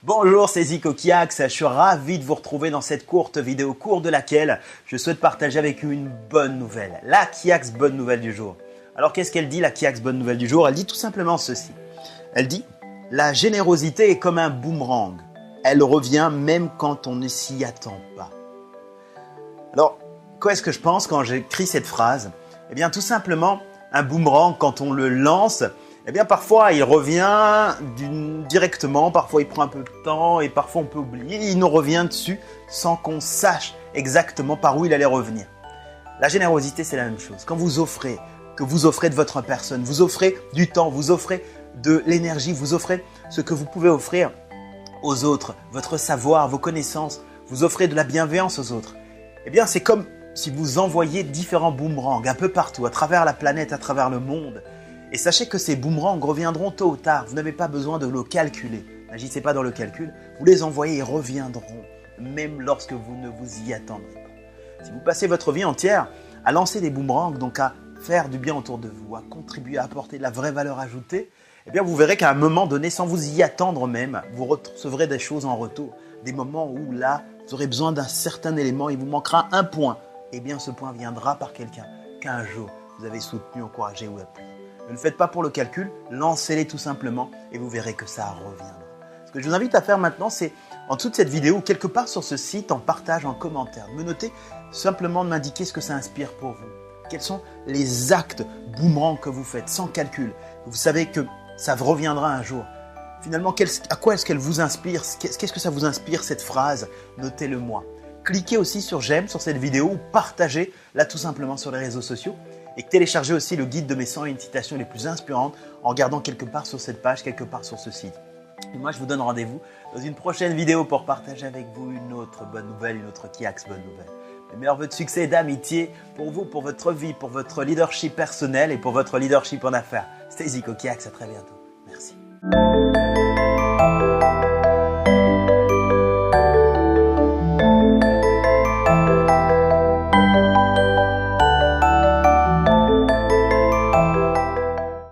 Bonjour, c'est Zico Kiax, je suis ravi de vous retrouver dans cette courte vidéo, au cours de laquelle je souhaite partager avec vous une bonne nouvelle, la Kiax bonne nouvelle du jour. Alors qu'est-ce qu'elle dit, la Kiax bonne nouvelle du jour? Elle dit tout simplement ceci. Elle dit « La générosité est comme un boomerang, elle revient même quand on ne s'y attend pas. » Alors, quoi est-ce que je pense quand j'écris cette phrase? Eh bien, tout simplement, un boomerang, quand on le lance, eh bien, parfois, il revient directement, parfois, il prend un peu de temps et parfois, on peut oublier. Il nous revient dessus sans qu'on sache exactement par où il allait revenir. La générosité, c'est la même chose. Quand vous offrez, que vous offrez de votre personne, vous offrez du temps, vous offrez de l'énergie, vous offrez ce que vous pouvez offrir aux autres, votre savoir, vos connaissances, vous offrez de la bienveillance aux autres. Eh bien, c'est comme si vous envoyiez différents boomerangs un peu partout, à travers la planète, à travers le monde. Et sachez que ces boomerangs reviendront tôt ou tard. Vous n'avez pas besoin de le calculer. N'agissez pas dans le calcul. Vous les envoyez et reviendront, même lorsque vous ne vous y attendrez pas. Si vous passez votre vie entière à lancer des boomerangs, donc à faire du bien autour de vous, à contribuer, à apporter de la vraie valeur ajoutée, eh bien vous verrez qu'à un moment donné, sans vous y attendre même, vous recevrez des choses en retour. Des moments où là, vous aurez besoin d'un certain élément, il vous manquera un point. Eh bien ce point viendra par quelqu'un qu'un jour vous avez soutenu, encouragé ou appuyé. Ne le faites pas pour le calcul, lancez-les tout simplement et vous verrez que ça reviendra. Ce que je vous invite à faire maintenant, c'est en dessous de cette vidéo, quelque part sur ce site, en partage, en commentaire, de me noter, simplement de m'indiquer ce que ça inspire pour vous. Quels sont les actes boomerang que vous faites sans calcul? Vous savez que ça reviendra un jour. Finalement, à quoi est-ce qu'elle vous inspire? Qu'est-ce que ça vous inspire cette phrase? Notez-le moi. Cliquez aussi sur j'aime sur cette vidéo ou partagez-la tout simplement sur les réseaux sociaux. Et téléchargez aussi le guide de mes 101 citations les plus inspirantes en regardant quelque part sur cette page, quelque part sur ce site. Et moi, je vous donne rendez-vous dans une prochaine vidéo pour partager avec vous une autre bonne nouvelle, une autre Kiax bonne nouvelle. Mes meilleurs vœux de succès et d'amitié pour vous, pour votre vie, pour votre leadership personnel et pour votre leadership en affaires. C'était Zico Kiax, à très bientôt. Merci.